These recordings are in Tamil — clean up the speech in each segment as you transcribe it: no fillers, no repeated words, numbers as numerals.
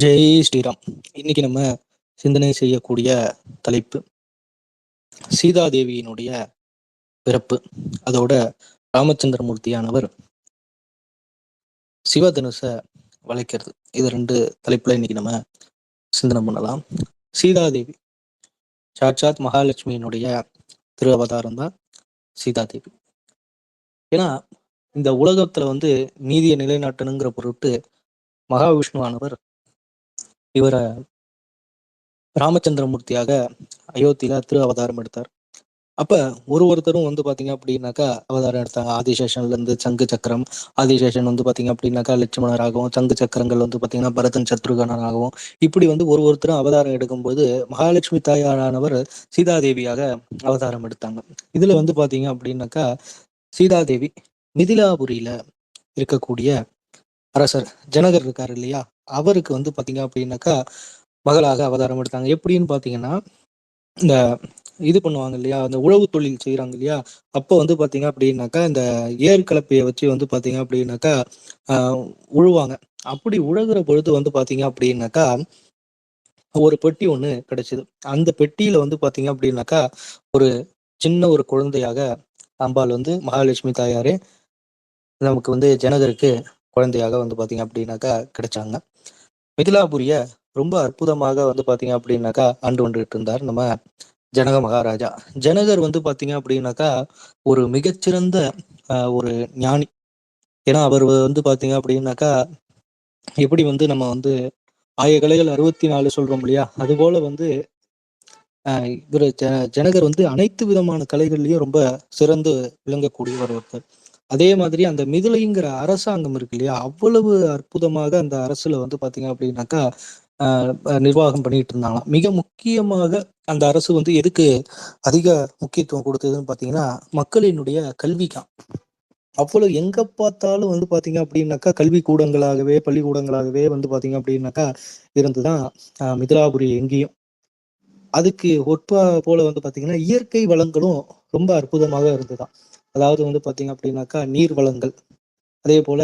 ஜெய் ஸ்ரீராம். இன்னைக்கு நம்ம சிந்தனை செய்யக்கூடிய தலைப்பு சீதாதேவியினுடைய பிறப்பு. அதோட ராமச்சந்திரமூர்த்தியானவர் சிவதனுச வளைக்கிறது. இது ரெண்டு தலைப்புல இன்னைக்கு நம்ம சிந்தனை பண்ணலாம். சீதாதேவி சாட்சாத் மகாலட்சுமியினுடைய திரு அவதாரம் தான் சீதாதேவி. ஏன்னா இந்த உலகத்துல நீதியை நிலைநாட்டணுங்கிற பொருட்டு மகாவிஷ்ணுவானவர் இவரை ராமச்சந்திரமூர்த்தியாக அயோத்தியில திரு அவதாரம் எடுத்தார். அப்ப ஒருத்தரும் பாத்தீங்க அப்படின்னாக்கா அவதாரம் எடுத்தாங்க. ஆதிசேஷன்ல இருந்து சங்கு சக்கரம், ஆதிசேஷன் பாத்தீங்க அப்படின்னாக்கா லட்சுமணராகவும், சங்கு சக்கரங்கள் பாத்தீங்கன்னா பரதன் சத்ருகனாகவும், இப்படி ஒருத்தரும் அவதாரம் எடுக்கும்போது மகாலட்சுமி தாயாரானவர் சீதாதேவியாக அவதாரம் எடுத்தாங்க. இதுல பாத்தீங்க அப்படின்னாக்கா சீதாதேவி மிதிலாபுரியில இருக்கக்கூடிய அரசர் ஜனகர் இருக்காரு இல்லையா, அவருக்கு பாத்தீங்க அப்படின்னாக்கா மகளாக அவதாரம் எடுத்தாங்க. எப்படின்னு பாத்தீங்கன்னா, இந்த இது பண்ணுவாங்க இல்லையா, அந்த உழவு தொழில் செய்யறாங்க இல்லையா, அப்போ பாத்தீங்க அப்படின்னாக்கா இந்த ஏற்கலப்பையை வச்சு பாத்தீங்க அப்படின்னாக்கா உழுவாங்க. அப்படி உழுகிற பொழுது பாத்தீங்க அப்படின்னாக்கா ஒரு பெட்டி ஒண்ணு கிடைச்சது. அந்த பெட்டியில பாத்தீங்க அப்படின்னாக்கா ஒரு சின்ன ஒரு குழந்தையாக அம்பாள் மகாலட்சுமி தாயாரே நமக்கு ஜனகருக்கு குழந்தையாக பாத்தீங்க அப்படின்னாக்கா கிடைச்சாங்க. மிதிலாபுரிய ரொம்ப அற்புதமாக பாத்தீங்க அப்படின்னாக்கா ஆண்டு கொண்டுகிட்டு இருந்தார் நம்ம ஜனக மகாராஜா. ஜனகர் பாத்தீங்க அப்படின்னாக்கா ஒரு மிகச்சிறந்த ஒரு ஞானி. ஏன்னா அவர் பாத்தீங்க அப்படின்னாக்கா எப்படி நம்ம ஆய கலைகள் 64 சொல்றோம் இல்லையா, அது போல இவர் ஜனகர் அனைத்து விதமான கலைகள்லயும் ரொம்ப சிறந்து விளங்கக்கூடியவர் ஒருத்தர். அதே மாதிரி அந்த மிதிலைங்கிற அரசாங்கம் இருக்கு இல்லையா, அவ்வளவு அற்புதமாக அந்த அரசுல பாத்தீங்க அப்படின்னாக்கா நிர்வாகம் பண்ணிட்டு இருந்தாங்களாம். மிக முக்கியமாக அந்த அரசு எதுக்கு அதிக முக்கியத்துவம் கொடுத்ததுன்னு பாத்தீங்கன்னா மக்களினுடைய கல்விக்காம். அவ்வளவு எங்க பார்த்தாலும் பாத்தீங்க அப்படின்னாக்கா கல்வி கூடங்களாகவே பள்ளிக்கூடங்களாகவே பாத்தீங்க அப்படின்னாக்கா இருந்துதான் மிதிலாபுரி எங்கேயும். அதுக்கு ஒற்பா போல பாத்தீங்கன்னா இயற்கை வளங்களும் ரொம்ப அற்புதமாக இருந்துதான். அதாவது பாத்தீங்க அப்படின்னாக்கா நீர் வளங்கள், அதே போல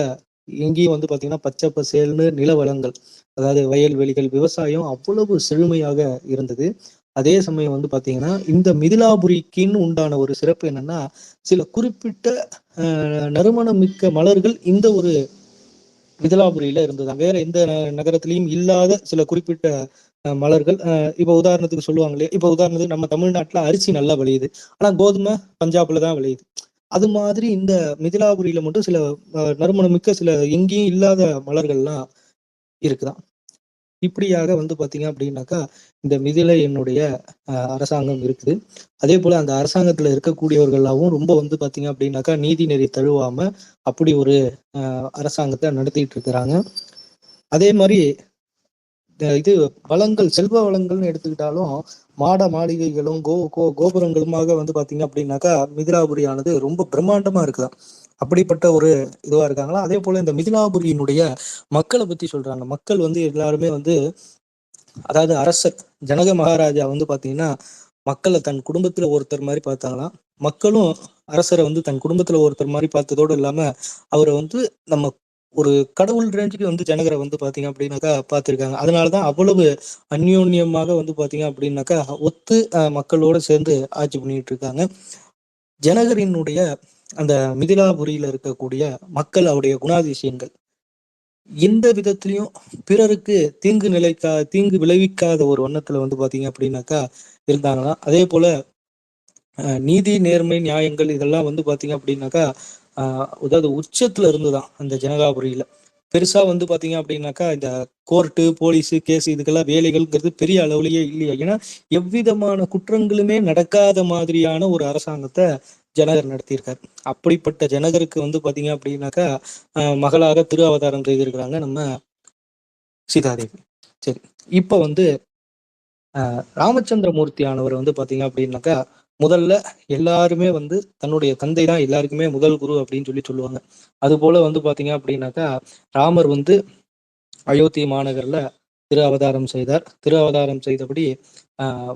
எங்கேயும் பாத்தீங்கன்னா பச்சை பசேல்னு நில வளங்கள், அதாவது வயல்வெளிகள், விவசாயம் அவ்வளவு செழுமையாக இருந்தது. அதே சமயம் பாத்தீங்கன்னா இந்த மிதிலாபுரிக்குன்னு உண்டான ஒரு சிறப்பு என்னன்னா, சில குறிப்பிட்ட நறுமணம் மிக்க மலர்கள் இந்த ஒரு மிதிலாபுரியில இருந்ததுதான். வேற எந்த நகரத்திலையும் இல்லாத சில குறிப்பிட்ட மலர்கள். இப்ப உதாரணத்துக்கு சொல்லுவாங்க இல்லையா, இப்ப உதாரணத்துக்கு நம்ம தமிழ்நாட்டுல அரிசி நல்லா விளையுது, ஆனா கோதுமை பஞ்சாப்ல தான் விளையுது. அது மாதிரி இந்த மிதிலாபுரியில மட்டும் சில நறுமணமிக்க சில எங்கேயும் இல்லாத மலர்கள்லாம் இருக்குதான். இப்படியாக பாத்தீங்க அப்படின்னாக்கா இந்த மிதிலை என்னுடைய அரசாங்கம் இருக்குது. அதே போல அந்த அரசாங்கத்துல இருக்கக்கூடியவர்களாவும் ரொம்ப பாத்தீங்க அப்படின்னாக்கா நீதி நெறி தழுவாம அப்படி ஒரு அரசாங்கத்தை நடத்திட்டு இருக்கிறாங்க. அதே மாதிரி இது வளங்கள், செல்வ வளங்கள்னு எடுத்துக்கிட்டாலும் மாட மாளிகைகளும் கோபுரங்களுமாக பாத்தீங்க அப்படின்னாக்கா மிதிலாபுரியானது ரொம்ப பிரம்மாண்டமா இருக்குதான். அப்படிப்பட்ட ஒரு இதுவா இருக்காங்களா. அதே போல இந்த மிதிலாபுரியினுடைய மக்களை பத்தி சொல்றாங்க. மக்கள் எல்லாருமே அதாவது அரசர் ஜனக மகாராஜா பாத்தீங்கன்னா மக்களை தன் குடும்பத்துல ஒருத்தர் மாதிரி பார்த்தாங்களாம். மக்களும் அரசரை தன் குடும்பத்துல ஒருத்தர் மாதிரி பார்த்ததோடு இல்லாம அவரை நம்ம ஒரு கடவுள் ரேஞ்சுக்கு ஜனகரை பாத்தீங்க அப்படின்னாக்கா பார்த்திருக்காங்க. அதனாலதான் அவ்வளவு அந்யோன்யமாக பாத்தீங்க அப்படின்னாக்கா ஒத்து மக்களோட சேர்ந்து ஆட்சி பண்ணிட்டு இருக்காங்க. ஜனகரினுடைய அந்த மிதிலாபுரியில இருக்கக்கூடிய மக்கள் அவருடைய குணாதிசயங்கள் எந்த விதத்திலையும் பிறருக்கு தீங்கு விளைவிக்காத ஒரு வண்ணத்துல பாத்தீங்க அப்படின்னாக்கா இருந்தாங்களாம். அதே போல நீதி நேர்மை நியாயங்கள் இதெல்லாம் பாத்தீங்க அப்படின்னாக்கா அதாவது உச்சத்துல இருந்துதான் அந்த ஜனகாபுரியில. பெருசா பாத்தீங்க அப்படின்னாக்கா இந்த கோர்ட்டு போலீஸு கேஸ் இதுக்கெல்லாம் வேலைகள்ங்கிறது பெரிய அளவுலயே இல்லையா. ஏன்னா எவ்விதமான குற்றங்களுமே நடக்காத மாதிரியான ஒரு அரசாங்கத்தை ஜனகர் நடத்தியிருக்காரு. அப்படிப்பட்ட ஜனகருக்கு பாத்தீங்க அப்படின்னாக்கா மகளாக திரு அவதாரம் செய்திருக்கிறாங்க நம்ம சீதாதேவி. சரி, இப்ப ராமச்சந்திரமூர்த்தி ஆனவர் பாத்தீங்க அப்படின்னாக்கா முதல்ல எல்லாருமே தன்னுடைய தந்தை தான் எல்லாருக்குமே முதல் குரு அப்படின்னு சொல்லுவாங்க. அது போல பாத்தீங்க அப்படின்னாக்கா ராமர் அயோத்தி மாநகர்ல திரு அவதாரம் செய்தார். திரு அவதாரம் செய்தபடி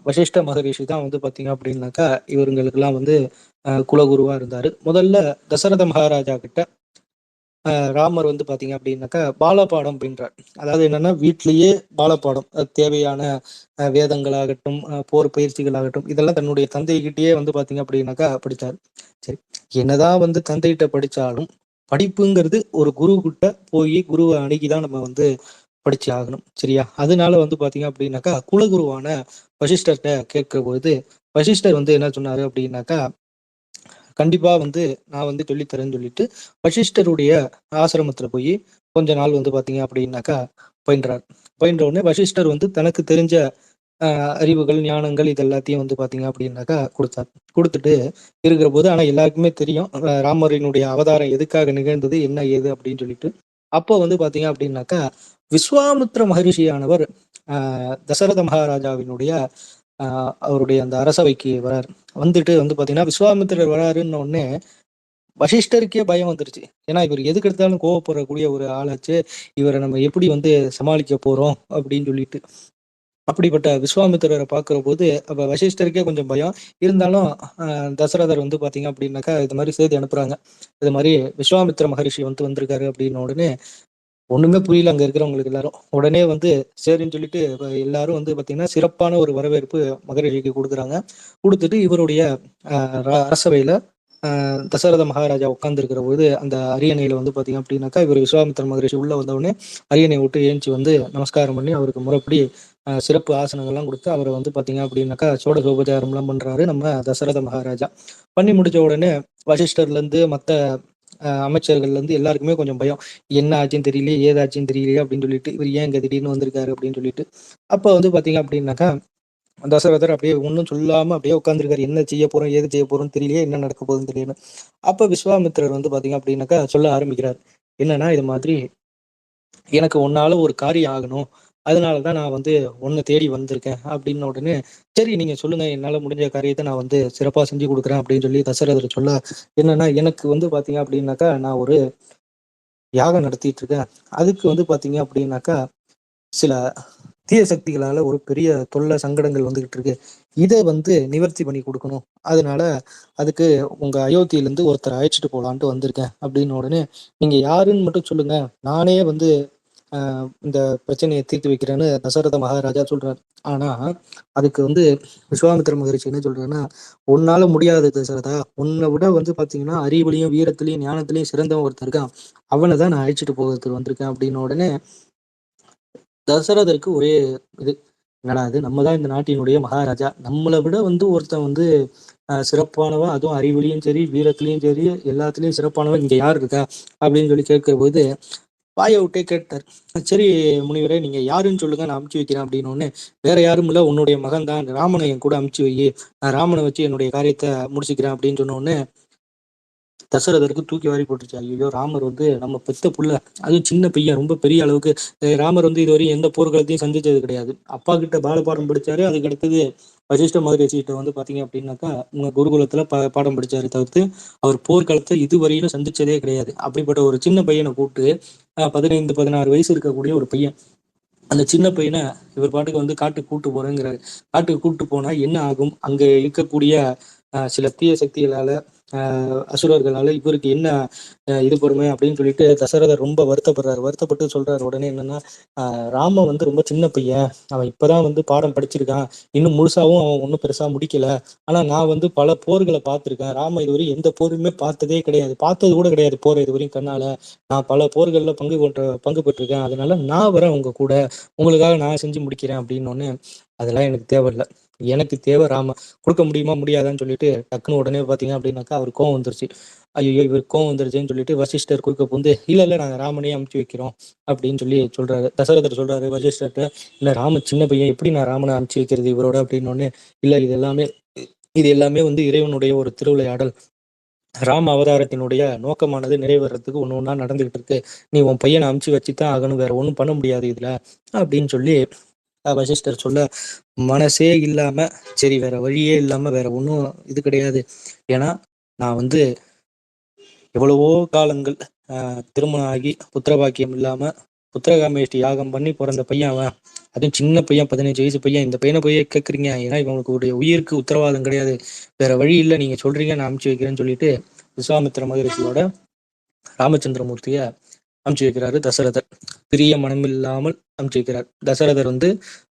வசிஷ்ட மகரிஷி தான் பாத்தீங்க அப்படின்னாக்கா இவர்களுக்கெல்லாம் குலகுருவா இருந்தாரு. முதல்ல தசரத மகாராஜா கிட்ட ராமர் வந்து பாத்தீங்க அப்படின்னாக்கா பாலபாடம் அப்படின்றார். அதாவது என்னன்னா வீட்டிலேயே பாலபாடம் தேவையான வேதங்களாகட்டும், போர் பயிற்சிகளாகட்டும், இதெல்லாம் தன்னுடைய தந்தைகிட்டயே வந்து பாத்தீங்க அப்படின்னாக்கா படிச்சார். சரி, என்னதான் வந்து தந்தைகிட்ட படிச்சாலும் படிப்புங்கிறது ஒரு குரு கிட்ட போய் குருவை அணுகிதான் நம்ம வந்து படிச்சு ஆகணும். சரியா? அதனால வந்து பாத்தீங்க அப்படின்னாக்கா குலகுருவான வசிஷ்டர்கிட்ட கேட்கிற பொழுது வசிஷ்டர் வந்து என்ன சொன்னாரு அப்படின்னாக்கா, கண்டிப்பா வந்து நான் வந்து சொல்லித்தரேன்னு சொல்லிட்டு வசிஷ்டருடைய ஆசிரமத்துல போய் கொஞ்ச நாள் வந்து பாத்தீங்க அப்படின்னாக்கா பயின்றார். பயின்ற உடனே வசிஷ்டர் வந்து தனக்கு தெரிஞ்ச அறிவுகள், ஞானங்கள் இது எல்லாத்தையும் வந்து பாத்தீங்க அப்படின்னாக்கா குடுத்தார். குடுத்துட்டு இருக்கிற போது ஆனா எல்லாருக்குமே தெரியும் ராமரினுடைய அவதாரம் எதுக்காக நிகழ்ந்தது, என்ன ஏது அப்படின்னு சொல்லிட்டு. அப்போ வந்து பாத்தீங்க அப்படின்னாக்கா விஸ்வாமித்ர மகரிஷியானவர் தசரத மகாராஜாவினுடைய அவருடைய அந்த அரசவைக்கு வரார். வந்துட்டு வந்து பாத்தீங்கன்னா விஸ்வாமித்திரர் வராருன்ன உடனே வசிஷ்டருக்கே பயம் வந்துருச்சு. ஏன்னா இவர் எதுக்கு எடுத்தாலும் கோவப்படக்கூடிய ஒரு ஆளாச்சு. இவரை நம்ம எப்படி வந்து சமாளிக்க போறோம் அப்படின்னு சொல்லிட்டு. அப்படிப்பட்ட விஸ்வாமித்திரரை பார்க்கிற போது அப்ப வசிஷ்டருக்கே கொஞ்சம் பயம். இருந்தாலும் தசரதர் வந்து பாத்தீங்க அப்படின்னாக்கா இது மாதிரி செய்தி அனுப்புறாங்க. இது மாதிரி விஸ்வாமித்திர மகரிஷி வந்து வந்திருக்காரு அப்படின்னு உடனே ஒண்ணுமே புரியல அங்க இருக்கிறவங்களுக்கு எல்லாரும். உடனே வந்து சரின்னு சொல்லிட்டு எல்லாரும் வந்து பாத்தீங்கன்னா சிறப்பான ஒரு வரவேற்பு மகரிஷிக்கு கொடுக்குறாங்க. கொடுத்துட்டு இவருடைய அரசவையில தசரத மகாராஜா உட்கார்ந்துருக்கிற போது அந்த அரியணையில வந்து பாத்தீங்க அப்படின்னாக்கா இவர் விஸ்வாமித்திர மகரிஷி உள்ள வந்த உடனே அரியணை விட்டு ஏஞ்சி வந்து நமஸ்காரம் பண்ணி அவருக்கு முறைப்படி சிறப்பு ஆசனங்கள்லாம் கொடுத்து அவரை வந்து பாத்தீங்க அப்படின்னாக்கா சோடசோபச்சாரம்லாம் பண்றாரு நம்ம தசரத மகாராஜா. பண்ணி முடிச்ச உடனே வசிஷ்டர்ல இருந்து மத்த அமைச்சர்கள்ல இருந்து எல்லாருக்குமே கொஞ்சம் பயம். என்ன ஆச்சுன்னு தெரியலையே, ஏதாச்சுன்னு தெரியலையே அப்படின்னு சொல்லிட்டு இவர் ஏன் இங்க திடீர்னு வந்திருக்காரு அப்படின்னு சொல்லிட்டு. அப்ப வந்து பாத்தீங்க அப்படின்னாக்கா தசரதர் அப்படியே ஒன்றும் சொல்லாம அப்படியே உட்காந்துருக்காரு. என்ன செய்ய போறோம், ஏது செய்ய போறோம்னு தெரியலையே, என்ன நடக்க போகுதுன்னு தெரியல. அப்ப விஸ்வாமித்திரர் வந்து பாத்தீங்க அப்படின்னாக்கா சொல்ல ஆரம்பிக்கிறார். என்னன்னா இது மாதிரி எனக்கு உன்னால ஒரு காரியம் ஆகணும். அதனாலதான் நான் வந்து உன்னை தேடி வந்திருக்கேன் அப்படின்ன உடனே சரி நீங்க சொல்லுங்க, என்னால முடிஞ்ச காரியத்தை நான் வந்து சிறப்பா செஞ்சு கொடுக்குறேன் அப்படின்னு சொல்லி தசரதர் சொல்ல, என்னன்னா எனக்கு வந்து பாத்தீங்க அப்படின்னாக்கா நான் ஒரு யாகம் நடத்திட்டு இருக்கேன். அதுக்கு வந்து பாத்தீங்க அப்படின்னாக்கா சில தீய சக்திகளால ஒரு பெரிய தொல்லை சங்கடங்கள் வந்துகிட்டு இருக்கு. இதை வந்து நிவர்த்தி பண்ணி கொடுக்கணும். அதனால அதுக்கு உங்க அயோத்தியில இருந்து ஒருத்தர் அழைச்சிட்டு போலான்ட்டு வந்திருக்கேன் அப்படின்னு உடனே நீங்க யாருன்னு மட்டும் சொல்லுங்க, நானே வந்து இந்த பிரச்சனையை தீர்த்து வைக்கிறேன்னு தசரத மகாராஜா சொல்றாரு. ஆனா அதுக்கு வந்து விஸ்வாமித்திர மகரிஷி என்ன சொல்றாருன்னா, உன்னால முடியாது தசரதா, உன்னை விட வந்து பாத்தீங்கன்னா அறிவுலையும் வீரத்திலையும் ஞானத்திலையும் சிறந்தவன் ஒருத்தர் இருக்கான், அவனை தான் நான் அழைச்சிட்டு போகிறதுக்கு வந்திருக்கேன் அப்படின்னு உடனே தசரதருக்கு ஒரே இது, என்னடா இது நம்ம தான் இந்த நாட்டினுடைய மகாராஜா, நம்மளை விட வந்து ஒருத்தன் வந்து சிறப்பானவன், அதுவும் அறிவுலையும் சரி வீரத்திலையும் சரி எல்லாத்துலயும் சிறப்பானவன் இங்க யார் இருக்கா அப்படின்னு சொல்லி கேட்கிற போது வாயை விட்டே கேட்டார். சரி முனிவரே நீங்க யாருன்னு சொல்லுங்க, நான் அமுச்சு வைக்கிறேன் அப்படின்னு ஒண்ணு. வேற யாரும் இல்ல, உன்னுடைய மகன் தான் ராமனை என் கூட அமுச்சு வை, நான் ராமனை வச்சு என்னுடைய காரியத்தை முடிச்சுக்கிறேன் அப்படின்னு சொன்ன உடனே தசரதருக்கு தூக்கி வாரி போட்டுருச்சு. ஐயோ ராமர் வந்து நம்ம பெத்த புள்ள, அதுவும் சின்ன பையன், ரொம்ப பெரிய அளவுக்கு ராமர் வந்து இதுவரையும் எந்த போர்க்களத்தையும் சந்திச்சது கிடையாது. அப்பா கிட்ட பாலபாடம் படிச்சாரு. அதுக்கு அடுத்தது வசிஷ்ட மகரிஷிகிட்ட வந்து பாத்தீங்க அப்படின்னாக்கா உங்க குருகுலத்துல பாடம் படிச்சாரு தவிர்த்து அவர் போர்க்களத்தை இதுவரையிலும் சந்திச்சதே கிடையாது. அப்படிப்பட்ட ஒரு சின்ன பையனை கூப்பிட்டு 15, 16 வயசு இருக்கக்கூடிய ஒரு பையன், அந்த சின்ன பையனை இவர் பாட்டுக்கு வந்து காட்டுக்கு கூட்டு போறேங்கிறாரு. காட்டுக்கு கூட்டு போனா என்ன ஆகும், அங்க இருக்கக்கூடிய சில தீய சக்திகளால அசுரர்களால இவருக்கு என்ன இது பொறுமை அப்படின்னு சொல்லிட்டு தசரதர் ரொம்ப வருத்தப்படுறாரு. வருத்தப்பட்டு சொல்றாரு உடனே என்னன்னா, ராமன் வந்து ரொம்ப சின்ன பையன், அவன் இப்பதான் வந்து பாடம் படிச்சிருக்கான், இன்னும் முழுசாவும் அவன் ஒன்றும் பெருசா முடிக்கல. ஆனா நான் வந்து பல போர்களை பார்த்திருக்கேன், ராம இதுவரை எந்த போருமே பார்த்ததே கிடையாது, பார்த்தது கூட கிடையாது போர் இதுவரையும் கண்ணால. நான் பல போர்கள்ல பங்கு பெற்றிருக்கேன், அதனால நான் வரேன் உங்க கூட, உங்களுக்காக நான் செஞ்சு முடிக்கிறேன் அப்படின்னு. அதெல்லாம் எனக்கு தேவையில்லை, எனக்கு தேவை ராம, கொடுக்க முடியுமா முடியாதான்னு சொல்லிட்டு டக்குன்னு உடனே பாத்தீங்க அப்படின்னாக்கா அவர் கோவம் வந்துருச்சு. ஐயோ இவர் கோவம் வந்துருச்சுன்னு சொல்லிட்டு வசிஷ்டர் குறுக்க புகுந்து இல்ல இல்ல நாங்க ராமனையே அமுச்சு வைக்கிறோம் அப்படின்னு சொல்லி சொல்றாரு. தசரதர் சொல்றாரு வசிஷ்டர்ட்ட, இல்ல ராம சின்ன பையன், எப்படி நான் ராமனை அமுச்சு வைக்கிறது இவரோட அப்படின்னு ஒண்ணு. இல்ல இது எல்லாமே வந்து இறைவனுடைய ஒரு திருவிளையாடல், ராம அவதாரத்தினுடைய நோக்கமானது நிறைவேறதுக்கு ஒண்ணு ஒண்ணா நடந்துகிட்டு இருக்கு, நீ உன் பையனை அமுச்சு வச்சுதான் ஆகணும், வேற ஒண்ணும் பண்ண முடியாது இதுல அப்படின்னு சொல்லி வசிஷ்டர் சொல்ல, மனசே இல்லாம சரி வேற வழியே இல்லாம வேற ஒன்றும் இது கிடையாது, ஏன்னா நான் வந்து எவ்வளவோ காலங்கள் திருமணம் ஆகி புத்திரபாக்கியம் இல்லாம புத்திரகாமேஷ்டி யாகம் பண்ணி பிறந்த பையன் அவன், அதுவும் சின்ன பையன், 15 வயசு பையன், இந்த பையனை போய் கேட்குறீங்க, ஏன்னா இவனுக்கு உயிருக்கு உத்தரவாதம் கிடையாது, வேற வழி இல்லை, நீங்க சொல்றீங்க நான் அனுப்பிச்சு வைக்கிறேன்னு சொல்லிட்டு விஸ்வாமித்திர மகரிஷியோட ராமச்சந்திரமூர்த்திய அனுப்பிச்சு வைக்கிறாரு தசரதர். பிரிய மனமில்லாமல் அனுப்பிச்சு வைக்கிறார். தசரதர் வந்து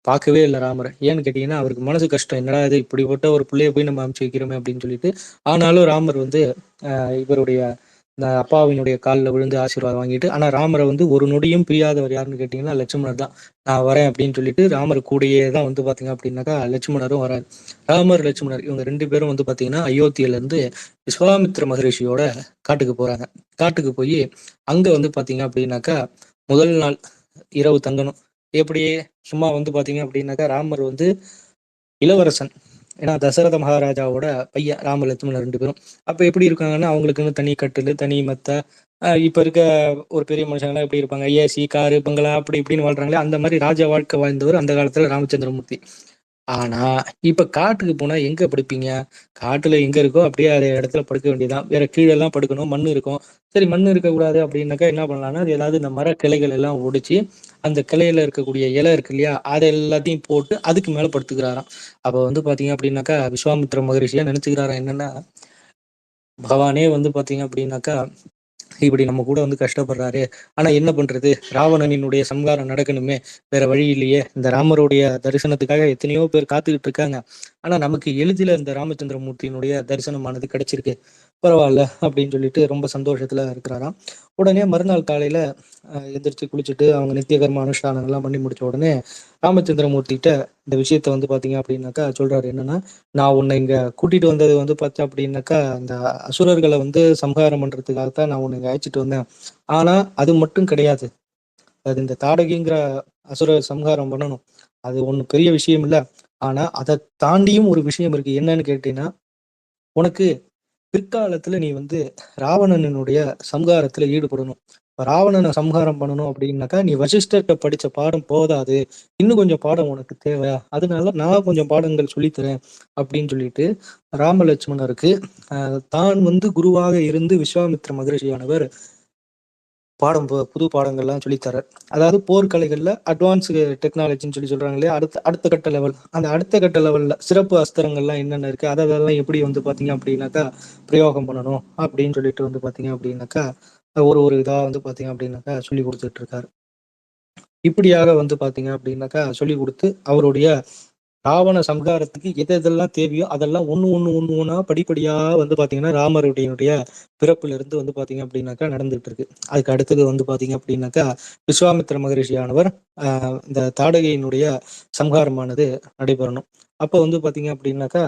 பார்க்கவே இல்லை ராமரை. ஏன்னு கேட்டீங்கன்னா, அவருக்கு மனசு கஷ்டம். என்னடா இது இப்படிப்பட்ட ஒரு பிள்ளைய போய் நம்ம அனுப்பிச்சு வைக்கிறோமே அப்படின்னு சொல்லிட்டு. ஆனாலும் ராமர் வந்து இவருடைய இந்த அப்பாவினுடைய காலில் விழுந்து ஆசீர்வாதம் வாங்கிட்டு, ஆனா ராமரை வந்து ஒரு நொடியும் பிரியாதவர் யாருன்னு கேட்டீங்கன்னா லட்சுமணர் தான். நான் வரேன் அப்படின்னு சொல்லிட்டு ராமர் கூடயே தான் வந்து பாத்தீங்க அப்படின்னாக்கா லட்சுமணரும் வராரு. ராமர் லட்சுமணர் இவங்க 2 பேரும் வந்து பாத்தீங்கன்னா அயோத்தியில இருந்து விஸ்வாமித்திர மகரிஷியோட காட்டுக்கு போறாங்க. காட்டுக்கு போய் அங்க வந்து பாத்தீங்க அப்படின்னாக்கா முதல் நாள் இரவு தங்கணும். எப்படி சும்மா வந்து பாத்தீங்க அப்படின்னாக்கா ராமர் வந்து இளவரசன். ஏன்னா தசரத மகாராஜாவோட பையன் ராம லட்சுமணன் 2 பேரும். அப்ப எப்படி இருக்காங்கன்னா, அவங்களுக்குன்னு தனி கட்டிலு, தனி மெத்த. இப்ப இருக்க ஒரு பெரிய மனுஷங்கலாம் எப்படி இருப்பாங்க? ஏசி, காரு, பங்களா அப்படி இப்படின்னு வாழ்றாங்களே, அந்த மாரி ராஜ வாழ்க்கை வாழ்ந்தவர் அந்த காலத்துல ராமச்சந்திரமூர்த்தி. ஆனா, இப்ப காட்டுக்கு போனா எங்க படுப்பீங்க? காட்டுல எங்க இருக்கோ அப்படியே அது இடத்துல படுக்க வேண்டியதுதான். வேற கீழலாம் படுக்கணும். மண்ணு இருக்கும். சரி மண்ணு இருக்கக்கூடாது அப்படின்னாக்கா என்ன பண்ணலாம்னா, அது ஏதாவது இந்த மர கிளைகள் எல்லாம் ஒடிச்சு, அந்த கிளையில இருக்கக்கூடிய இலை இருக்கு இல்லையா? அத எல்லாத்தையும் போட்டு அதுக்கு மேல படுத்துக்கிறாராம். அப்ப வந்து பார்த்தீங்க அப்படின்னாக்கா, விஸ்வாமித்திர மகரிஷியா நினைச்சுக்கிறாராம் என்னன்னா, பகவானே வந்து பார்த்தீங்க அப்படின்னாக்கா இப்படி நம்ம கூட வந்து கஷ்டப்படுறாரு. ஆனா என்ன பண்றது? ராவணனினுடைய சம்ஹாரம் நடக்கணுமே. வேற வழி இல்லையே. இந்த ராமருடைய தரிசனத்துக்காக எத்தனையோ பேர் காத்துக்கிட்டு இருக்காங்க. ஆனா நமக்கு எளிதில இந்த ராமச்சந்திரமூர்த்தியினுடைய தரிசனமானது கிடைச்சிருக்கு. பரவால்ல அப்படின்னு சொல்லிட்டு ரொம்ப சந்தோஷத்துல இருக்கிறாராம். உடனே மறுநாள் காலையில எந்திரிச்சு குளிச்சுட்டு அவங்க நித்திய கர்ம அனுஷ்டானங்கள்லாம் பண்ணி முடிச்ச உடனே ராமச்சந்திரமூர்த்திட்ட இந்த விஷயத்த வந்து பார்த்தீங்க அப்படின்னாக்கா சொல்றாரு என்னன்னா, நான் உன்னை இங்க கூட்டிட்டு வந்தது வந்து பார்த்தேன் அப்படின்னாக்கா, இந்த அசுரர்கள வந்து சம்ஹாரம் பண்றதுக்காக தான் நான் உன்னை இங்க அழைச்சிட்டு வந்தேன். ஆனா, அது மட்டும் கிடையாது. அது இந்த தாடகிங்கிற அசுர சம்ஹாரம் பண்ணணும். அது ஒண்ணும் பெரிய விஷயம் இல்ல. ஆனா, அத தாண்டியும் ஒரு விஷயம் இருக்கு. என்னன்னு கேட்டீன்னா, உனக்கு பிற்காலத்துல நீ வந்து ராவணனுடைய சம்ஹாரத்துல ஈடுபடணும். இப்ப ராவணன சம்ஹாரம் பண்ணணும் அப்படின்னாக்கா, நீ வசிஷ்டர்ட்ட படிச்ச பாடம் போதாது. இன்னும் கொஞ்சம் பாடம் உனக்கு தேவை. அதனால நான் கொஞ்சம் பாடங்கள் சொல்லித் தரேன் அப்படின்னு சொல்லிட்டு, ராம லட்சுமணருக்கு தான் வந்து குருவாக இருந்து விஸ்வாமித்திர மகரிஷியானவர் புது பாடங்கள்லாம் சொல்லித் தரார். அதாவது போர்க்கலைகள்ல அட்வான்ஸ்டு டெக்னாலஜின்னு சொல்றாங்க இல்லையா? அடுத்த அடுத்த கட்ட லெவல். அந்த அடுத்த கட்ட லெவல்ல சிறப்பு அஸ்திரங்கள்லாம் என்னென்ன இருக்கு? அதெல்லாம் எப்படி வந்து பார்த்தீங்க அப்படின்னாக்கா, பிரயோகம் பண்ணணும் அப்படின்னு சொல்லிட்டு வந்து பார்த்தீங்க அப்படின்னாக்கா, ஒரு ஒரு இதா வந்து பார்த்தீங்க அப்படின்னாக்கா சொல்லிக் குடுத்துட்டு இருக்காரு. இப்படியாக வந்து பார்த்தீங்க அப்படின்னாக்கா சொல்லிக் குடுத்து, அவருடைய ராவண சம்ஹாரத்துக்கு எதெல்லாம் தேவையோ அதெல்லாம் ஒண்ணு ஒண்ணா படிப்படியா வந்து பார்த்தீங்கன்னா, ராமருடையனுடைய பிறப்பிலிருந்து வந்து பார்த்தீங்க அப்படின்னாக்கா நடந்துட்டு இருக்கு. அதுக்கு அடுத்தது வந்து பார்த்தீங்க அப்படின்னாக்கா, விஸ்வாமித்திர மகரிஷியானவர் இந்த தாடகையினுடைய சம்ஹாரமானது நடைபெறணும். அப்ப வந்து பார்த்தீங்க அப்படின்னாக்கா,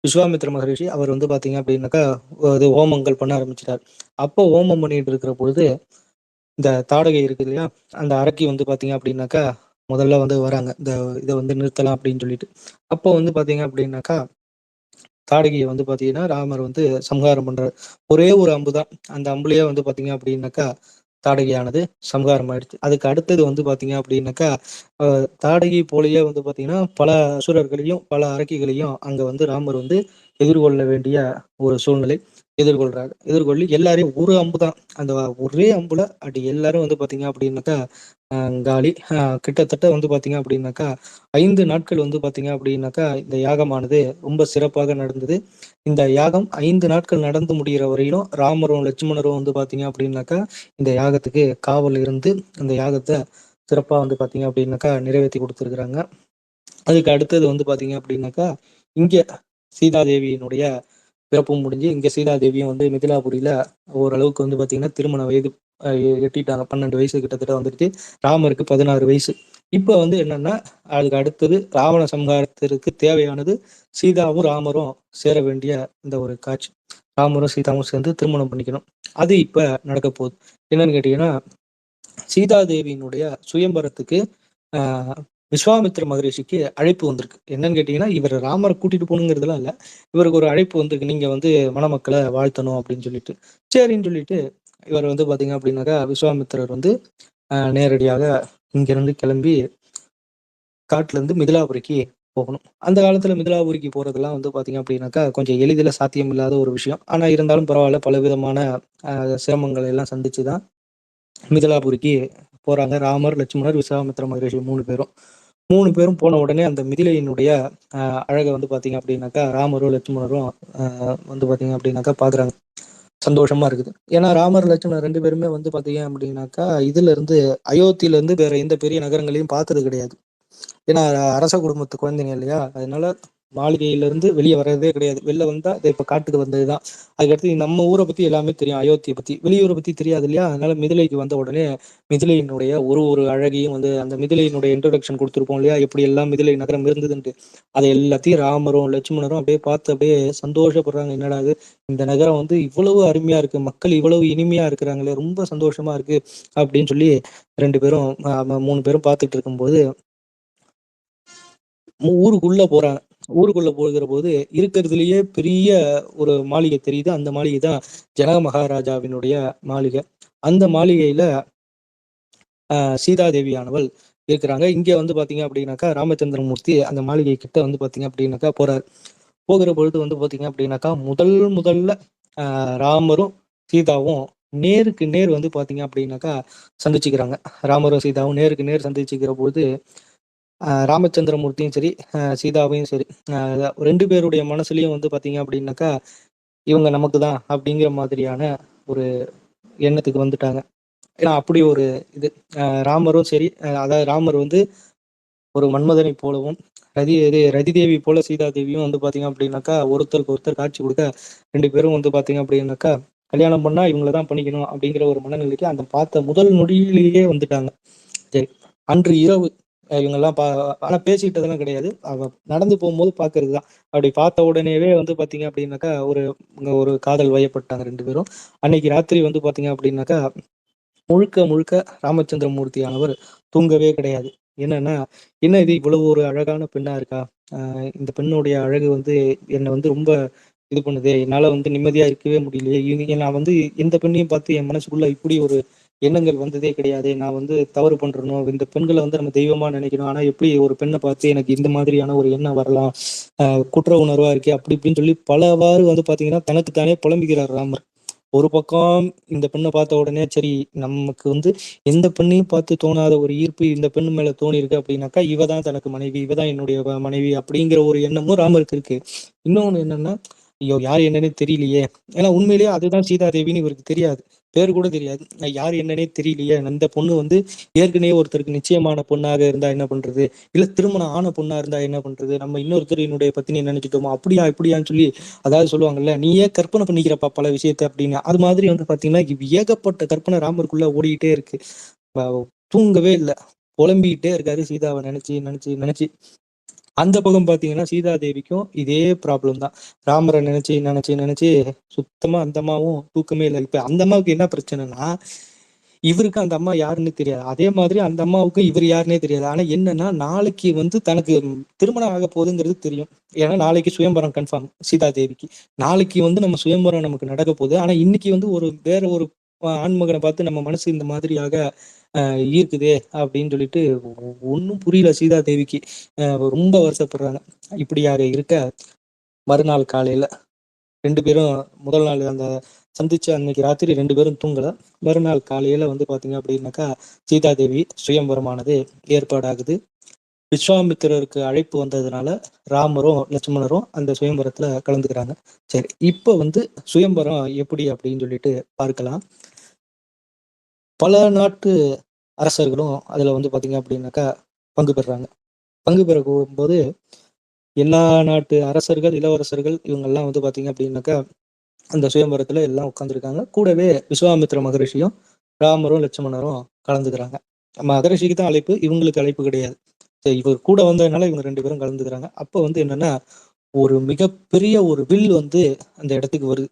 விஸ்வாமித்திர மகரிஷி அவர் வந்து பார்த்தீங்க அப்படின்னாக்கா, இது ஹோமங்கள் பண்ண ஆரம்பிச்சுட்டார். அப்போ ஹோமம் பண்ணிட்டு இருக்கிற பொழுது இந்த தாடகை இருக்கு இல்லையா? அந்த அரக்கி வந்து பார்த்தீங்க அப்படின்னாக்கா, முதல்ல வந்து வராங்க. இந்த இத வந்து நிறுத்தலாம் அப்படின்னு சொல்லிட்டு. அப்போ வந்து பார்த்தீங்க அப்படின்னாக்கா, தாடகிய வந்து பார்த்தீங்கன்னா, ராமர் வந்து சம்ஹாரம் பண்றாரு. ஒரே ஒரு அம்பு தான். அந்த அம்புலயே வந்து பார்த்தீங்க அப்படின்னாக்கா, தாடகையானது சம்ஹாரம் ஆயிடுச்சு. அதுக்கு அடுத்தது வந்து பார்த்தீங்க அப்படின்னாக்கா, அ தாடகி போலயே வந்து பார்த்தீங்கன்னா, பல அசுரர்களையும், பல அரக்கிகளையும் அங்க வந்து ராமர் வந்து எதிர்கொள்ள வேண்டிய ஒரு சூழ்நிலை எதிர்கொள்றாரு. எதிர்கொள்ளி எல்லாரையும் ஒரு அம்பு தான். அந்த ஒரே அம்புல அடி எல்லாரும் வந்து பார்த்தீங்க அப்படின்னாக்கா, அ காலி. கிட்டத்தட்ட வந்து பார்த்தீங்க அப்படின்னாக்கா, 5 நாட்கள் வந்து பார்த்தீங்க அப்படின்னாக்கா, இந்த யாகமானது ரொம்ப சிறப்பாக நடந்தது. இந்த யாகம் 5 நாட்கள் நடந்து முடியிற வரையிலும் ராமரும், லட்சுமணரும் வந்து பார்த்தீங்க அப்படின்னாக்கா, இந்த யாகத்துக்கு காவல் இருந்து, அந்த யாகத்த சிறப்பா வந்து பார்த்தீங்க அப்படின்னாக்கா, நிறைவேத்தி குடுத்துருக்காங்க. அதுக்கு அடுத்தது வந்து பார்த்தீங்க அப்படின்னாக்கா, இங்க சீதாதேவியினுடைய பிறப்பும் முடிஞ்சு, இங்க சீதாதேவியும் வந்து மிதிலாபுரியில ஓரளவுக்கு வந்து பார்த்தீங்கன்னா, திருமண வயது எட்டிட்டாங்க. 12 வயசு கிட்டத்தட்ட வந்துருச்சு. ராமருக்கு 16 வயசு. இப்ப வந்து என்னன்னா, அதுக்கு அடுத்தது ராவண சம்ஹாரத்திற்கு தேவையானது சீதாவும், ராமரும் சேர வேண்டிய இந்த ஒரு காட்சி. ராமரும், சீதாவும் சேர்ந்து திருமணம் பண்ணிக்கணும். அது இப்ப நடக்க போகுது. என்னன்னு கேட்டீங்கன்னா, சீதாதேவியினுடைய சுயம்பரத்துக்கு ஆ விஸ்வாமித்திர மகரிஷிக்கு அழைப்பு வந்திருக்கு. என்னன்னு கேட்டீங்கன்னா, இவரு ராமர கூட்டிட்டு போணுங்கிறதெல்லாம் இல்ல. இவருக்கு ஒரு அழைப்பு வந்திருக்கு. நீங்க வந்து மணமக்கள வாழ்த்தணும் அப்படின்னு சொல்லிட்டு. சரின்னு சொல்லிட்டு, இவர் வந்து பார்த்தீங்க அப்படின்னாக்கா, விஸ்வாமித்திரர் வந்து நேரடியாக இங்கிருந்து கிளம்பி காட்டுலருந்து மிதிலாபுரிக்கு போகணும். அந்த காலத்துல மிதிலாபுரிக்கு போறதெல்லாம் வந்து பார்த்தீங்க அப்படின்னாக்கா, கொஞ்சம் எளிதில சாத்தியம் இல்லாத ஒரு விஷயம். ஆனா இருந்தாலும் பரவால்ல. பலவிதமான அ சிரமங்களை எல்லாம் சந்திச்சு தான் மிதிலாபுரிக்கு போறாங்க. ராமர், லட்சுமணர், விஸ்வாமித்திர மகரிஷி 3 பேரும். 3 பேரும் போன உடனே அந்த மிதிலையினுடைய அழக வந்து பார்த்தீங்க அப்படின்னாக்கா, ராமரும், லட்சுமணரும் வந்து பார்த்தீங்க அப்படின்னாக்கா பார்க்குறாங்க. சந்தோஷமா இருக்குது. ஏன்னா ராமர், லட்சுமணன் 2 பேருமே வந்து பார்த்தீங்க அப்படின்னாக்கா, இதுல இருந்து அயோத்தியில இருந்து வேற எந்த பெரிய நகரங்களையும் பார்த்தது கிடையாது. ஏன்னா அரச குடும்பத்து குழந்தைங்க இல்லையா? அதனால மாளிகையிலிருந்து வெளிய வர்றதே கிடையாது. வெளில வந்தா இதோ இப்ப காட்டுக்கு வந்ததுதான். அதுக்கடுத்து நம்ம ஊர பத்தி எல்லாமே தெரியும். அயோத்திய பத்தி. வெளியூர பத்தி தெரியாது இல்லையா? அதனால மிதிலைக்கு வந்த உடனே மிதிலையினுடைய ஒரு ஒரு அழகையும் வந்து அந்த மிதிலையினுடைய இன்ட்ரோடக்ஷன் குடுத்துருப்போம் இல்லையா? எப்படி எல்லாம் மிதிலை நகரம் இருந்ததுன்ட்டு. அத எல்லாத்தையும் ராமரும், லட்சுமணரும் அப்படியே பார்த்து அப்படியே சந்தோஷப்படுறாங்க. என்னடா இது! இந்த நகரம் வந்து இவ்வளவு அருமையா இருக்கு. மக்கள் இவ்வளவு இனிமையா இருக்கிறாங்களே! ரொம்ப சந்தோஷமா இருக்கு. அப்படின்னு சொல்லி 2 பேரும் 3 பேரும் பார்த்துட்டு இருக்கும்போது ஊருக்குள்ள போறாங்க. ஊருக்குள்ள போகிறபோது, இருக்கிறதுலயே பெரிய ஒரு மாளிகை தெரியுது. அந்த மாளிகை தான் ஜனக மகாராஜாவினுடைய மாளிகை. அந்த மாளிகையில சீதாதேவியானவள் இருக்கிறாங்க. இங்க வந்து பார்த்தீங்க அப்படின்னாக்கா, ராமச்சந்திரமூர்த்தி அந்த மாளிகை கிட்ட வந்து பார்த்தீங்க அப்படின்னாக்கா போறாரு. போகிற பொழுது வந்து பார்த்தீங்க அப்படின்னாக்கா, முதல்ல ராமரும், சீதாவும் நேருக்கு நேர் வந்து பார்த்தீங்க அப்படின்னாக்கா சந்திச்சுக்கிறாங்க. ராமரும், சீதாவும் நேருக்கு நேர் சந்திச்சுக்கிற பொழுது ராமச்சந்திரமூர்த்தியும் சரி, சீதாவையும் சரி, 2 பேருடைய மனசுலயும் வந்து பார்த்தீங்க அப்படின்னாக்கா, இவங்க நமக்கு தான் அப்படிங்கிற மாதிரியான ஒரு எண்ணத்துக்கு வந்துட்டாங்க. ஏன்னா அப்படி ஒரு இது. ராமரும் சரி, அதாவது ராமர் வந்து ஒரு மன்மதனைப் போலவும், ரதிதேவி போல சீதாதேவியும் வந்து பார்த்தீங்க அப்படின்னாக்கா, ஒருத்தருக்கு ஒருத்தர் காட்சி குடுக்க 2 பேரும் வந்து பார்த்தீங்க அப்படின்னாக்கா, கல்யாணம் பண்ணா இவங்கள தான் பண்ணிக்கணும் அப்படிங்கிற ஒரு மனநிலைக்கு அந்த பார்த்த முதல் நொடியிலேயே வந்துட்டாங்க. சரி. அன்று இரவு இவங்கலாம் ஆனா பேசிக்கிட்டதெல்லாம் கிடையாது. நடந்து போம்போது பார்க்கறது தான். அப்படி பார்த்த உடனேவே வந்து பார்த்தீங்க அப்படின்னாக்கா, ஒரு காதல் வயப்பட்டாங்க 2 பேரும். அன்னைக்கு ராத்திரி வந்து பார்த்தீங்க அப்படின்னாக்கா, முழுக்க முழுக்க ராமச்சந்திரமூர்த்தியானவர் தூங்கவே கிடையாது. என்னன்னா, "என்ன இது இவ்வளவு ஒரு அழகான பெண்ணா இருக்கா? அ இந்த பெண்ணுடைய அழகு வந்து என்ன வந்து ரொம்ப இது பண்ணுதே! என்னால வந்து நிம்மதியா இருக்கவே முடியலையே! நான் வந்து எந்த பெண்ணையும் பார்த்து என் மனசுக்குள்ள இப்படி ஒரு எண்ணங்கள் வந்ததே கிடையாதே! நான் வந்து தவறு பண்றேனோ! இந்த பெண்கள வந்து நம்ம தெய்வமா நினைக்கிறோம். ஆனா எப்படி ஒரு பெண்ண பார்த்து எனக்கு இந்த மாதிரியான ஒரு எண்ணம் வரலாம்? குற்ற உணர்வா இருக்கே!" அப்படி இப்படின்னு சொல்லி பலவாறு வந்து பார்த்தீங்கன்னா, தனக்கு தானே புலம்பிக்கிறார் ராமர். ஒரு பக்கம் இந்த பெண்ண பார்த்த உடனே, சரி நமக்கு வந்து எந்த பெண்ணையும் பார்த்து தோணாத ஒரு ஈர்ப்பு இந்த பெண் மேல தோணியிருக்கு அப்படின்னாக்கா, இவ தான் தனக்கு மனைவி. இவ தான் என்னுடைய மனைவி அப்படிங்கிற ஒரு எண்ணமும் ராமருக்கு இருக்கு. இன்னொன்னு என்னன்னா, ஐயோ! யார் என்னன்னே தெரியலையே! ஏன்னா உண்மையிலேயே அதுதான் சீதாதேவின்னு இவருக்கு தெரியாது. பேரு கூட தெரியாது. யார் என்னன்னே தெரியலையே! இந்த பொண்ணு வந்து ஏற்கனவே ஒருத்தருக்கு நிச்சயமான பொண்ணாக இருந்தா என்ன பண்றது? இல்ல திருமணம் ஆன பொண்ணா இருந்தா என்ன பண்றது? நம்ம இன்னொருத்தர் என்னுடைய பத்தினிய நினைச்சுட்டோமா? அப்படியா? இப்படியான்னு சொல்லி அதாவது சொல்லுவாங்கல்ல, "நீயே கற்பனை பண்ணிக்கிறப்பா பல விஷயத்த" அப்படின்னு. அது மாதிரி வந்து பார்த்தீங்கன்னா, ஏகப்பட்ட கற்பனை ராமருக்குள்ள ஓடிக்கிட்டே இருக்கு. அ தூங்கவே இல்ல. புலம்பிக்கிட்டே இருக்காரு சீதாவ நெனச்சு, நெனச்சு, நெனச்சு. அந்த பக்கம் பார்த்தீங்கன்னா, சீதாதேவிக்கும் இதே ப்ராப்ளம் தான். ராமர நெனச்சு, நெனச்சு, நெனச்சு சுத்தமா அந்த அம்மாவும் தூக்கமே இல்ல. இப்ப அந்த அம்மாவுக்கு என்ன பிரச்சனைன்னா, இவருக்கு அந்த அம்மா யாருன்னு தெரியாது. அதே மாதிரி அந்த அம்மாவுக்கு இவரு யாருன்னே தெரியாது. ஆனா என்னன்னா, நாளைக்கு வந்து தனக்கு திருமணம் ஆகப் போகுதுங்கிறது தெரியும். ஏன்னா நாளைக்கு சுயம்வரம் கன்ஃபார்ம் சீதாதேவிக்கு. நாளைக்கு வந்து நம்ம சுயம்வரம் நமக்கு நடக்கப் போகுது. ஆனா இன்னைக்கு வந்து வேற ஒரு ஆண்மகன பார்த்து நம்ம மனசு இந்த மாதிரியாக ஈர்க்குதே அப்படின்னு சொல்லிட்டு ஒண்ணும் புரியல சீதாதேவிக்கு. அ ரொம்ப வருத்தப்படுறாங்க. இப்படியாக இருக்க மறுநாள் காலையில 2 பேரும் முதல் நாள் அந்த சந்திச்ச அன்னைக்கு ராத்திரி 2 பேரும் தூங்கல. மறுநாள் காலையில வந்து பார்த்தீங்க அப்படின்னாக்கா, சீதாதேவி சுயம்வரமானது ஏற்பாடாகுது. விஸ்வாமித்திரருக்கு அழைப்பு வந்ததுனால, ராமரும், லட்சுமணரும் அந்த சுயம்வரத்துல கலந்துக்கிறாங்க. சரி, இப்ப வந்து சுயம்வரம் எப்படி அப்படின்னு சொல்லிட்டு பார்க்கலாம். பல நாட்டு அரசர்களும் அதுல வந்து பார்த்தீங்க அப்படின்னாக்கா, பங்கு பெறுறாங்க. பங்கு பெறும்போது எல்லா நாட்டு அரசர்கள், இளவரசர்கள் இவங்கெல்லாம் வந்து பார்த்தீங்க அப்படின்னாக்கா, அந்த சுயம்வரத்துல எல்லாம் உட்கார்ந்துருக்காங்க. கூடவே விஸ்வாமித்திர மகரிஷியும், ராமரும், லட்சுமணரும் கலந்துக்கிறாங்க. மகரிஷிக்கு தான் அழைப்பு, இவங்களுக்கு அழைப்பு கிடையாது. சரி இவர் கூட வந்ததுனால இவங்க 2 பேரும் கலந்துக்கிறாங்க. அப்ப வந்து என்னன்னா, ஒரு மிகப்பெரிய ஒரு வில் வந்து அந்த இடத்துக்கு வருது.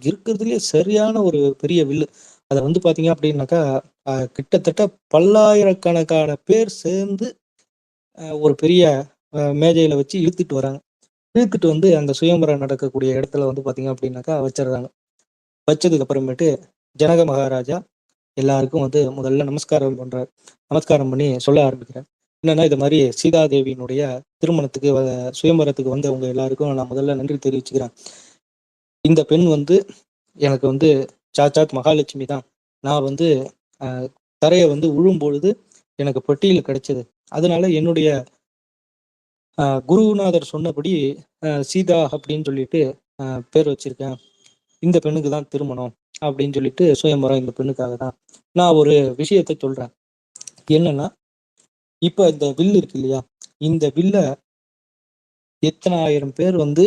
இருக்கிறதுலயே சரியான ஒரு பெரிய வில்லு. அத வந்து பார்த்தீங்க அப்படின்னாக்கா, கிட்டத்தட்ட பல்லாயிரக்கணக்கான பேர் சேர்ந்து ஒரு பெரிய மேஜையில வச்சு இழுத்துட்டு வராங்க. இழுத்துட்டு வந்து அந்த சுயம்வரம் நடக்கக்கூடிய இடத்துல வந்து பார்த்தீங்க அப்படின்னாக்கா வச்சுடுறாங்க. வச்சதுக்கு அப்புறமேட்டு ஜனக மகாராஜா எல்லாருக்கும் வந்து முதல்ல நமஸ்காரம் பண்றாரு. நமஸ்காரம் பண்ணி சொல்ல ஆரம்பிக்கிறார். என்னன்னா, இது மாரி சீதாதேவியினுடைய திருமணத்துக்கு சுயம்வரத்துக்கு வந்தவங்க எல்லாருக்கும் நான் முதல்ல நன்றி தெரிவிச்சுக்கிறேன். இந்த பெண் வந்து எனக்கு வந்து சாட்சாத் மகாலட்சுமி தான். நான் வந்து அ தரைய வந்து உழும்பொழுது எனக்கு பெட்டியில கிடைச்சது. அதனால என்னுடைய குருநாதர் சொன்னபடி சீதா அப்படின்னு சொல்லிட்டு பேர் வச்சிருக்கேன். இந்த பெண்ணுக்கு தான் திருமணம் அப்படின்னு சொல்லிட்டு சுயம்பரம் இந்த பெண்ணுக்காக தான். நான் ஒரு விஷயத்த சொல்றேன். என்னன்னா, இப்ப இந்த வில் இருக்கு இல்லையா? இந்த வில்ல எத்தனை ஆயிரம் பேர் வந்து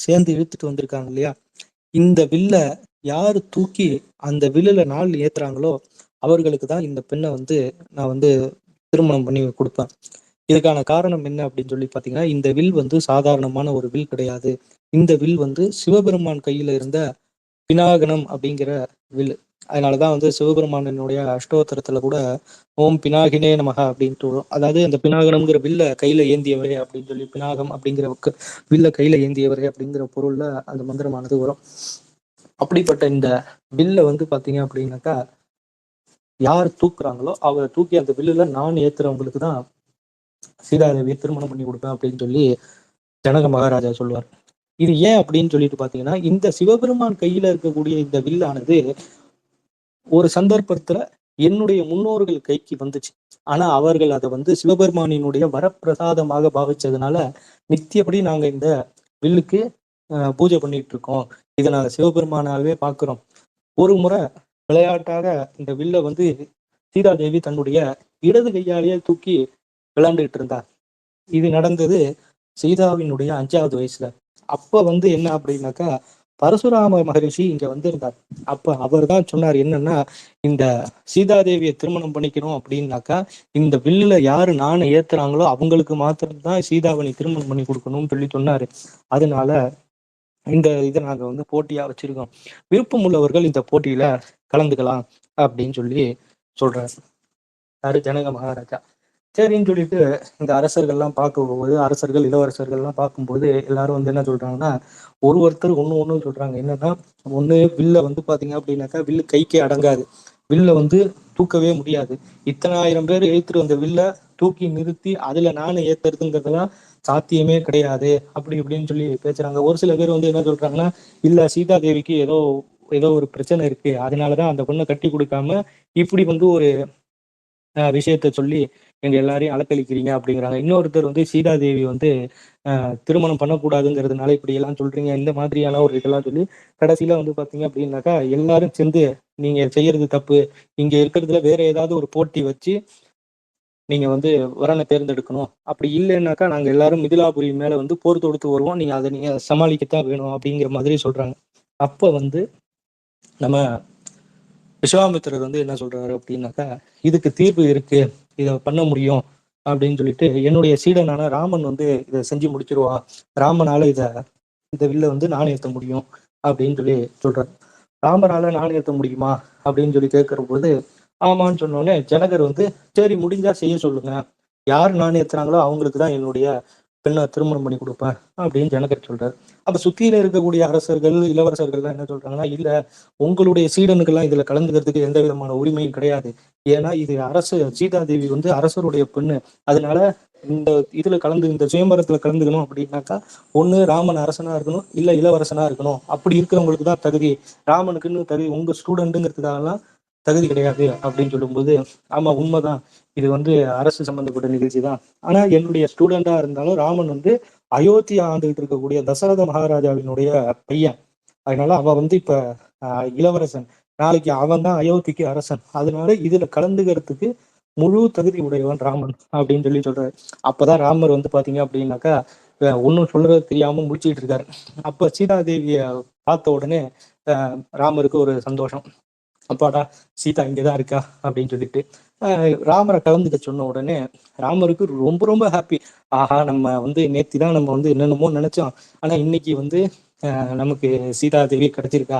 சேர்ந்து இழுத்துட்டு வந்திருக்காங்க இல்லையா? இந்த வில்ல யாரு தூக்கி அந்த வில்லுல நாள் ஏத்துறாங்களோ அவர்களுக்கு தான் இந்த பெண்ணை வந்து நான் வந்து திருமணம் பண்ணி கொடுப்பேன். இதுக்கான காரணம் என்ன அப்படின்னு சொல்லி பாத்தீங்கன்னா, இந்த வில் வந்து சாதாரணமான ஒரு வில் கிடையாது. இந்த வில் வந்து சிவபெருமான் கையில இருந்த பினாகனம் அப்படிங்கிற வில். அதனாலதான் வந்து சிவபெருமானினுடைய அஷ்டோத்திரத்துல கூட ஓம் பினாகினே நமக அப்படின்ட்டு வரும். அதாவது அந்த பினாகனம்ங்கிற வில்ல கையில ஏந்தியவரே அப்படின்னு சொல்லி, பினாகம் அப்படிங்கிற வில்ல கையில ஏந்தியவரே அப்படிங்கிற பொருள்ல அந்த மந்திரமானது வரும். அப்படிப்பட்ட இந்த வில்ல வந்து பாத்தீங்க அப்படின்னாக்கா, யார் தூக்குறாங்களோ அவரை தூக்கி அந்த வில்லுல நான் ஏத்துறவங்களுக்கு தான் சீதாதேவியை திருமணம் பண்ணி கொடுப்பேன் அப்படின்னு சொல்லி ஜனக மகாராஜா சொல்லுவார். இது ஏன் அப்படின்னு சொல்லிட்டு பாத்தீங்கன்னா, இந்த சிவபெருமான் கையில இருக்கக்கூடிய இந்த வில்லானது ஒரு சந்தர்ப்பத்துல என்னுடைய முன்னோர்கள் கைக்கு வந்துச்சு. ஆனா அவர்கள் அதை வந்து சிவபெருமானினுடைய வரப்பிரசாதமாக பாவிச்சதுனால நித்தியப்படி நாங்க இந்த வில்லுக்கு பூஜை பண்ணிட்டு இருக்கோம். இதை நாங்க சிவபெருமானாவே பாக்குறோம். ஒரு முறை விளையாட்டாக இந்த வில்ல வந்து சீதாதேவி தன்னுடைய இடது கையாலேயே தூக்கி விளையாண்டுகிட்டு இருந்தார். இது நடந்தது சீதாவினுடைய 5வது வயசுல. அப்ப வந்து என்ன அப்படின்னாக்கா, பரசுராம மகரிஷி இங்க வந்திருந்தார். அப்ப அவர் தான் சொன்னார் என்னன்னா, இந்த சீதாதேவியை திருமணம் பண்ணிக்கணும் அப்படின்னாக்கா, இந்த வில்லுல யாரு நாணை ஏத்துறாங்களோ அவங்களுக்கு மாத்திரம்தான் சீதாவை திருமணம் பண்ணி கொடுக்கணும்னு சொல்லி சொன்னாரு. அதனால இந்த இதை நாங்க வந்து போட்டியா வச்சிருக்கோம். விருப்பம் உள்ளவர்கள் இந்த போட்டியில கலந்துக்கலாம் அப்படின்னு சொல்லி சொல்றாரு யாரு, ஜனக மகாராஜா. சரின்னு சொல்லிட்டு இந்த அரசர்கள்லாம் பார்க்கும்போது, அரசர்கள் இளவரசர்கள்லாம் பார்க்கும்போது எல்லாரும் வந்து என்ன சொல்றாங்கன்னா, ஒருத்தர் ஒண்ணு சொல்றாங்க. என்னன்னா, ஒண்ணு வில்ல வந்து பாத்தீங்க அப்படின்னாக்கா வில்லு கைக்கே அடங்காது. வில்ல வந்து தூக்கவே முடியாது. இத்தனை ஆயிரம் பேர் இழுத்துட்டு வந்த வில்ல தூக்கி நிறுத்தி அதுல நாணை ஏத்துறதுங்கிறதுலாம் சாத்தியமே கிடையாது. அப்படி இப்படின்னு சொல்லி பேசுறாங்க. ஒரு சில பேர் வந்து என்ன சொல்றாங்கன்னா, இல்ல சீதா தேவிக்கு ஏதோ ஏதோ ஒரு பிரச்சனை இருக்கு. அதனாலதான் அந்த பொண்ணை கட்டி கொடுக்காம இப்படி வந்து ஒரு விஷயத்த சொல்லி எங்க எல்லாரையும் அலக்களிக்கிறீங்க அப்படிங்கிறாங்க. இன்னொருத்தர் வந்து சீதாதேவி வந்து திருமணம் பண்ணக்கூடாதுங்கிறதுனால இப்படி எல்லாம் சொல்றீங்க, இந்த மாதிரியான ஒரு இதெல்லாம் சொல்லி கடைசியில வந்து பாத்தீங்க அப்படின்னாக்கா எல்லாரும் சேர்ந்து நீங்க செய்யறது தப்பு, இங்க இருக்கிறதுல வேற ஏதாவது ஒரு போட்டி வச்சு நீங்க வந்து வரனை தேர்ந்தெடுக்கணும், அப்படி இல்லைன்னாக்கா நாங்க எல்லாரும் மிதிலாபுரி மேல வந்து போர் தொடுத்து வருவோம், நீங்க அதை நீங்க சமாளிக்கத்தான் வேணும் அப்படிங்கிற மாதிரி சொல்றாங்க. அப்ப வந்து நம்ம விஸ்வாமித்திரர் வந்து என்ன சொல்றாரு அப்படின்னாக்கா, இதுக்கு தீர்வு இருக்கு, இதை பண்ண முடியும் அப்படின்னு சொல்லிட்டு என்னுடைய சீடனான ராமன் வந்து இதை செஞ்சு முடிச்சிருவான், ராமனால இந்த வில்ல வந்து நாணயத்த முடியும் அப்படின்னு சொல்லி சொல்றாரு. ராமனால நாணயத்த முடியுமா அப்படின்னு சொல்லி கேட்கிற போது ஆமான்னு சொன்னோடனே ஜனகர் வந்து சரி முடிஞ்சா செய்ய சொல்லுங்க, யார் நாணயத்துறாங்களோ அவங்களுக்கு தான் என்னுடைய பெண்ணை திருமணம் பண்ணி கொடுப்பேன் அப்படின்னு ஜனகர் சொல்றாரு. அப்ப சுத்தியில இருக்கக்கூடிய அரசர்கள் இளவரசர்கள்லாம் என்ன சொல்றாங்கன்னா, இல்ல உங்களுடைய சீடனுக்கெல்லாம் இதுல கலந்துக்கிறதுக்கு எந்த விதமான உரிமையும் கிடையாது. ஏன்னா இது அரசு, சீதாதேவி வந்து அரசருடைய பெண்ணு. அதனால இந்த இதுல இந்த சுயம்பரத்துல கலந்துக்கணும் அப்படின்னாக்கா ஒண்ணு ராமன் அரசனா இருக்கணும், இல்ல இளவரசனா இருக்கணும். அப்படி இருக்கிறவங்களுக்கு தான் தகுதி. ராமனுக்குன்னு தகுதி உங்க ஸ்டூடெண்ட்டுங்கிறதுக்காகலாம் தகுதி கிடையாது அப்படின்னு சொல்லும்போது, ஆமா உண்மைதான், இது வந்து அரசு சம்பந்தப்பட்ட நிகழ்ச்சி தான். ஆனா என்னுடைய ஸ்டூடெண்டா இருந்தாலும் ராமன் வந்து அயோத்தியா ஆண்டுகிட்டு இருக்கக்கூடிய தசரத மகாராஜாவினுடைய பையன். அதனால அவன் வந்து இப்ப இளவரசன், நாளைக்கு அவன் தான் அயோத்திக்கு அரசன். அதனால இதுல கலந்துக்கிறதுக்கு முழு தகுதி உடையவன் ராமன் அப்படின்னு சொல்லி சொல்றாரு. அப்பதான் ராமர் வந்து பாத்தீங்க அப்படின்னாக்கா ஒன்னும் சொல்றது தெரியாம முடிச்சுட்டு இருக்காரு. அப்ப சீதாதேவிய பார்த்த உடனே ராமருக்கு ஒரு சந்தோஷம். அப்பாடா சீதா இங்கதான் இருக்கா அப்படின்னு சொல்லிட்டு ராமரை கலந்துக்க சொன்ன உடனே ராமருக்கு ரொம்ப ரொம்ப ஹாப்பி. ஆஹா, நம்ம வந்து நேத்தி தான் நம்ம வந்து என்னென்னமோ நினைச்சோம், ஆனா இன்னைக்கு வந்து நமக்கு சீதா தேவி கிடைச்சிருக்கா.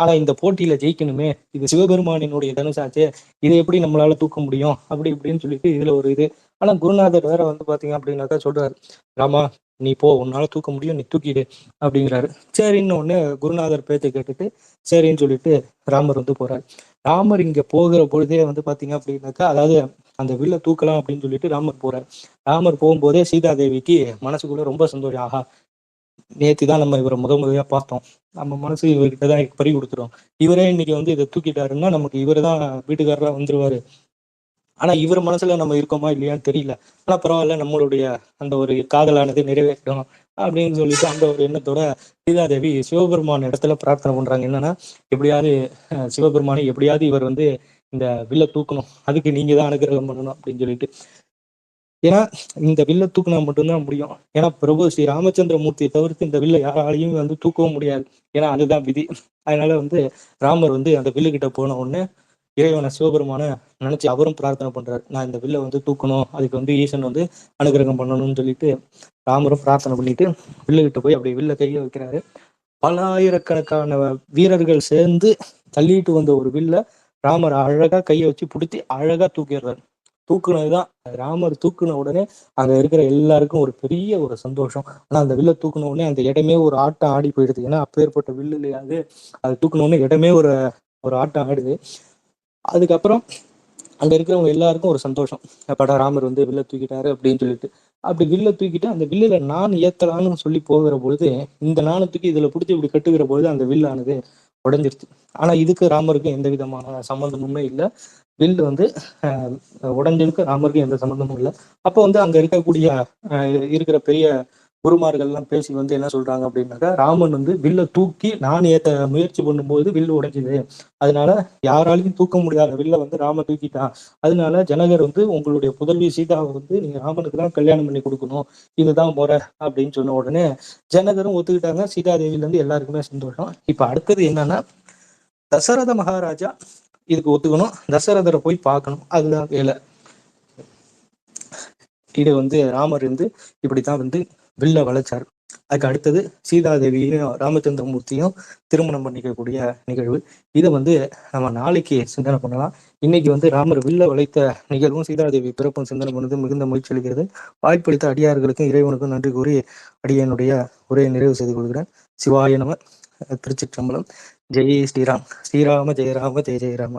ஆனா இந்த போட்டியில ஜெயிக்கணுமே, இது சிவபெருமானினுடைய தனுசாச்சே, இதை எப்படி நம்மளால தூக்க முடியும் அப்படி இப்படின்னு சொல்லிட்டு இதுல ஒரு இது. ஆனா குருநாதர் வேற வந்து பாத்தீங்க அப்படின்னாக்கா சொல்றாரு, ராமா நீ போ, உன்னால தூக்க முடியும், நீ தூக்கிடு அப்படிங்கிறாரு. சரின்னு ஒண்ணு குருநாதர் பேச்சை கேட்டுட்டு சரின்னு சொல்லிட்டு ராமர் வந்து போறாரு. ராமர் இங்க போகிற பொழுதே வந்து பாத்தீங்க அப்படின்னாக்கா, அதாவது அந்த வில்ல தூக்கலாம் அப்படின்னு சொல்லிட்டு ராமர் போறாரு. ராமர் போகும்போதே சீதாதேவிக்கு மனசுக்குள்ள ரொம்ப சந்தோஷம். ஆஹா, நேத்தி தான் நம்ம இவரை முறையா பார்த்தோம், நம்ம மனசு இவர்கிட்டதான் பறி கொடுத்துரும், இவரே இன்னைக்கு வந்து இதை தூக்கிட்டாருன்னா நமக்கு இவரு தான் வீட்டுக்காரரா வந்துருவாரு ஆனா இவர் மனசுல நம்ம இருக்கோமா இல்லையான்னு தெரியல. ஆனா பரவாயில்ல, நம்மளுடைய அந்த ஒரு காதலானது நிறைவேறும் அப்படின்னு சொல்லிட்டு அந்த ஒரு எண்ணத்தோட சீதாதேவி சிவபெருமான் இடத்துல பிரார்த்தனை பண்றாங்க. என்னன்னா, எப்படியாவது சிவபெருமானை எப்படியாவது இவர் வந்து இந்த வில்ல தூக்கணும். அதுக்கு நீங்க தான் அனுகிரகம் பண்ணணும் அப்படின்னு சொல்லிட்டு. ஏன்னா இந்த வில்ல தூக்குனா மட்டும்தான் முடியும். ஏன்னா பிரபு ஸ்ரீ ராமச்சந்திர மூர்த்தியை தவிர்த்து இந்த வில்ல யாராலையும் வந்து தூக்கவும் முடியாது. ஏன்னா அதுதான் விதி. அதனால வந்து ராமர் வந்து அந்த வில்லு கிட்ட போன உடனே இறைவனை சிவபெருமான நினைச்சு அவரும் பிரார்த்தனை பண்றாரு. நான் இந்த வில்ல வந்து தூக்கணும், அதுக்கு வந்து ஈசன் வந்து அனுகிரகம் பண்ணணும்னு சொல்லிட்டு ராமரும் பிரார்த்தனை பண்ணிட்டு வில்லு கிட்ட போய் அப்படி வில்ல கையை வைக்கிறாரு. பல ஆயிரக்கணக்கான வீரர்கள் சேர்ந்து தள்ளிட்டு வந்த ஒரு வில்ல ராமர் அழகா கையை வச்சு பிடிச்சி அழகா தூக்கிடுறாரு. தூக்குனதுதான் ராமர் தூக்குன உடனே அங்க இருக்கிற எல்லாருக்கும் ஒரு பெரிய ஒரு சந்தோஷம். ஆனா அந்த வில்ல தூக்குன உடனே அந்த இடமே ஒரு ஆட்டம் ஆடி போயிடுது. ஏன்னா அப்பேற்பட்ட வில்லு இல்லையாது, அது தூக்குன உடனே இடமே ஒரு ஒரு ஆட்டம் ஆடுது. அதுக்கப்புறம் அங்க இருக்கிறவங்க எல்லாருக்கும் ஒரு சந்தோஷம். அப்பாடா ராமர் வந்து வில்ல தூக்கிட்டாரு அப்படின்னு சொல்லிட்டு. அப்படி வில்ல தூக்கிட்டு அந்த வில்லுல நான் ஏத்தலாம்னு சொல்லி போகிற பொழுது, இந்த நாணை தூக்கி இதுல பிடிச்சி இப்படி கட்டுகிற பொழுது அந்த வில்லானது உடைஞ்சிருச்சு. ஆனா இதுக்கு ராமருக்கு எந்த விதமான சம்பந்தமுமே இல்லை. வில் வந்து அஹ் உடைஞ்சதுக்கு ராமருக்கு எந்த சம்பந்தமும் இல்லை. அப்போ வந்து அங்க இருக்கக்கூடிய இருக்கிற பெரிய குருமார்கள் எல்லாம் பேசி வந்து என்ன சொல்றாங்க அப்படின்னாக்கா, ராமன் வந்து வில்ல தூக்கி நான் ஏத்த முயற்சி பண்ணும்போது வில்லு உடைஞ்சுது. அதனால யாராலையும் தூக்க முடியாத வில்ல வந்து ராம தூக்கிட்டான். அதனால ஜனகர் வந்து உங்களுடைய புதல்வி சீதாவை வந்து நீங்க ராமனுக்கு தான் கல்யாணம் பண்ணி கொடுக்கணும். இதுதான் முறை அப்படின்னு சொன்ன உடனே ஜனகரும் ஒத்துக்கிட்டாங்க. சீதாதேவில இருந்து எல்லாருக்குமே சந்தோஷம். இப்ப அடுத்தது என்னன்னா, தசரத மகாராஜா இதுக்கு ஒத்துக்கணும். தசரதரை போய் பார்க்கணும். அதுதான் வேலை. இது வந்து ராமர் வந்து இப்படித்தான் வந்து வில்ல வளைச்சார். அதுக்கு அடுத்தது சீதாதேவியையும் ராமச்சந்திரமூர்த்தியும் திருமணம் பண்ணிக்கக்கூடிய நிகழ்வு. இதை வந்து நம்ம நாளைக்கு சிந்தனை பண்ணலாம். இன்னைக்கு வந்து ராமர் வில்ல வளைத்த நிகழ்வும் சீதாதேவி பிறப்பும் சிந்தனை பண்ணது மிகுந்த மகிழ்ச்சி அளிக்கிறது. வாய்ப்பளித்த அடியார்களுக்கும் இறைவனுக்கும் நன்றி கூறி அடியனுடைய உரையை நிறைவு செய்து கொள்கிறேன். சிவாய நம. திருச்சிற்றம்பலம். ஜெய் ஸ்ரீராம். ஸ்ரீராம ஜெய ராம ஜெய ஜெய ராம.